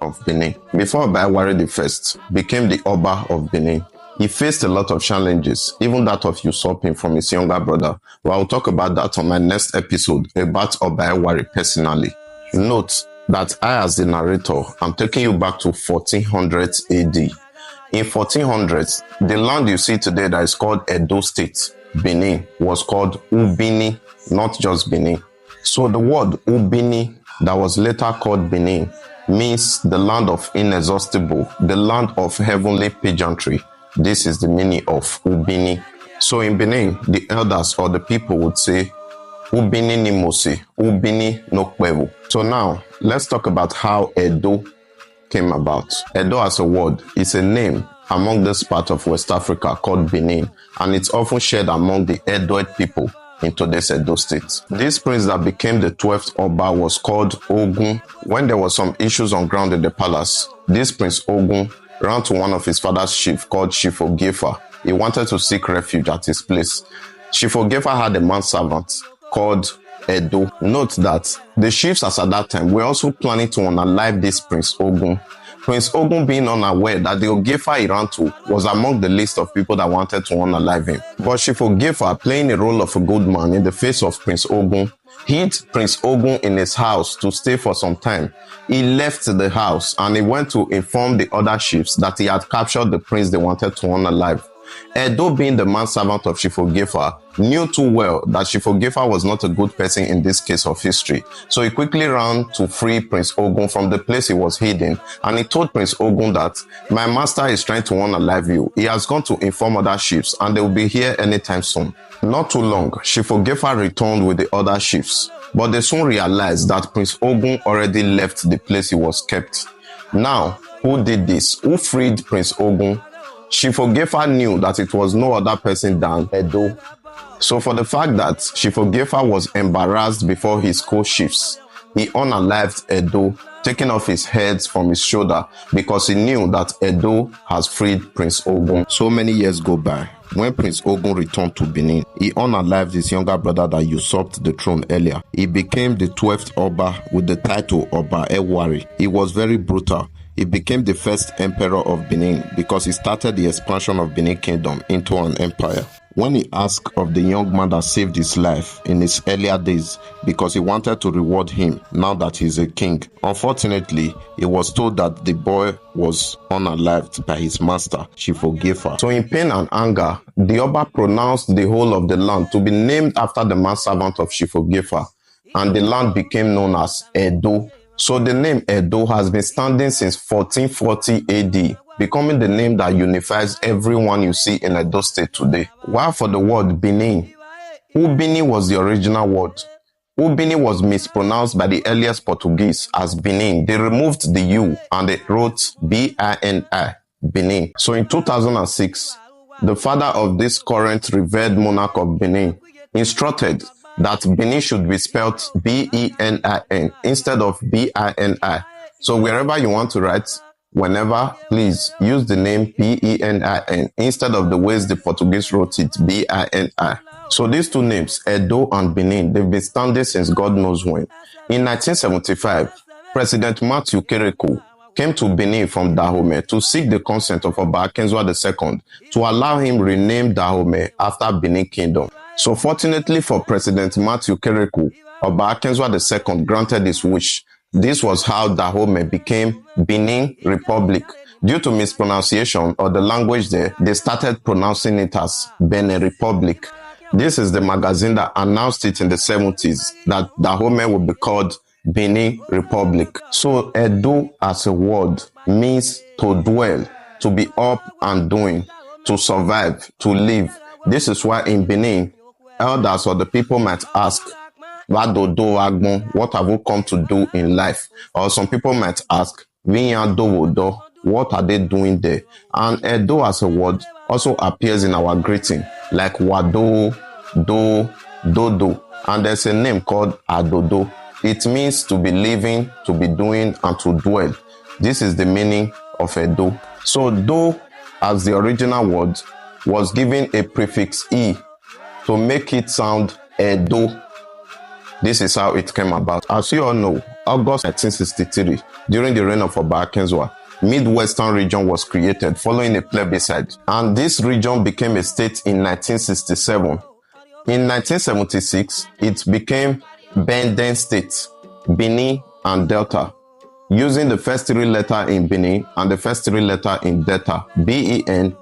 of Benin. Before Oba Ewari I became the Oba of Benin, he faced a lot of challenges, even that of usurping from his younger brother. But I'll talk about that on my next episode about Oba Ewari personally. Note that I, as the narrator, am taking you back to 1400s AD. In 1400s, the land you see today that is called Edo State, Benin, was called Ubini, not just Benin. So the word Ubini, that was later called Benin, means the land of inexhaustible, the land of heavenly pageantry. This is the meaning of Ubini. So in Benin, the elders or the people would say, Ubini ni Mosi, Ubini no Kwevu. So now, let's talk about how Edo came about. Edo as a word is a name among this part of West Africa called Benin, and it's often shared among the Edoid people in today's Edo State. This prince that became the 12th Oba was called Ogun. When there was some issues on ground in the palace, this Prince Ogun ran to one of his father's chief called Chief Ogefa. He wanted to seek refuge at his place. Chief Ogefa had a manservant called Edo. Note that the chiefs as at that time were also planning to unalive this Prince Ogun. Prince Ogun, being unaware that the Ogefa he ran to was among the list of people that wanted to unalive him. But Chief Ogefa, playing the role of a good man in the face of Prince Ogun, hid Prince Ogun in his house to stay for some time. He left the house and he went to inform the other chiefs that he had captured the prince they wanted to unalive. Edo, being the manservant of Chief Ogefa, knew too well that Chief Ogefa was not a good person in this case of history. So he quickly ran to free Prince Ogun from the place he was hidden. And he told Prince Ogun that, my master is trying to unalive you. He has gone to inform other chiefs and they will be here anytime soon. Not too long, Chief Ogefa returned with the other chiefs. But they soon realized that Prince Ogun already left the place he was kept. Now, who did this? Who freed Prince Ogun? Chief Ogefa knew that it was no other person than Edo. So for the fact that Chief Ogefa was embarrassed before his co-chiefs, he unalived Edo, taking off his heads from his shoulder because he knew that Edo has freed Prince Ogun. So many years go by. When Prince Ogun returned to Benin, he unalived his younger brother that usurped the throne earlier. He became the 12th Oba with the title Oba Ewari. He was very brutal. He became the first emperor of Benin because he started the expansion of Benin Kingdom into an empire. When he asked of the young man that saved his life in his earlier days because he wanted to reward him now that he's a king, unfortunately, he was told that the boy was unalived by his master, Chief Ogefa. So in pain and anger, the Oba pronounced the whole of the land to be named after the manservant of Chief Ogefa, and the land became known as Edo. So the name Edo has been standing since 1440 AD, becoming the name that unifies everyone you see in Edo State today. While for the word Benin, Ubini was the original word. Ubini was mispronounced by the earliest Portuguese as Benin. They removed the U and they wrote B-I-N-I, Benin. So in 2006, the father of this current revered monarch of Benin instructed that Benin should be spelled B-E-N-I-N instead of B-I-N-I. So wherever you want to write, whenever, please use the name B-E-N-I-N instead of the ways the Portuguese wrote it, B-I-N-I. So these two names, Edo and Benin, they've been standing since God knows when. In 1975, President Matthew Kerekou came to Benin from Dahomey to seek the consent of Oba Akenzwa II to allow him rename Dahomey after Benin Kingdom. So fortunately for President Matthew Kerekou, Oba Akenzwa II granted his wish. This was how Dahomey became Benin Republic. Due to mispronunciation or the language there, they started pronouncing it as Benin Republic. This is the magazine that announced it in the 70s, that Dahomey would be called Benin Republic. So Edo as a word means to dwell, to be up and doing, to survive, to live. This is why in Benin, elders or the people might ask, what have you come to do in life? Or some people might ask, what are they doing there? And Edo as a word also appears in our greeting, like Wado, Do, Dodo. And there's a name called Adodo. It means to be living, to be doing, and to dwell. This is the meaning of Edo. So Do, as the original word, was given a prefix E to make it sound Edo. This is how it came about. As you all know, August 1963, during the reign of Oba Akinzwa, Midwestern region was created following a plebiscite, and this region became a state in 1967. In 1976, it became Benin State, Benin and Delta, using the first three letters in Benin and the first three letters in Delta, Bendel,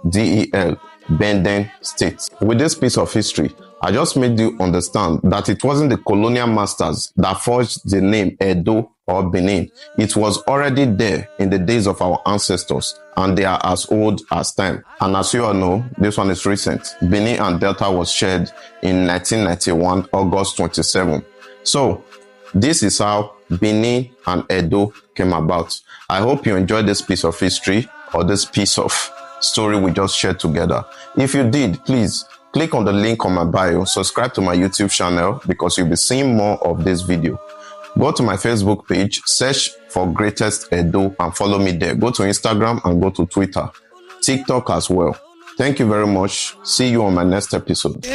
Benin State. With this piece of history, I just made you understand that it wasn't the colonial masters that forged the name Edo or Benin. It was already there in the days of our ancestors, and they are as old as time. And as you all know, this one is recent. Benin and Delta was shared in 1991, August 27. So, this is how Benin and Edo came about. I hope you enjoyed this piece of history or this piece of story we just shared together. If you did, please click on the link on my bio, subscribe to my YouTube channel because you'll be seeing more of this video. Go to my Facebook page, search for Greatest Edo and follow me there. Go to Instagram and go to Twitter, TikTok as well. Thank you very much. See you on my next episode.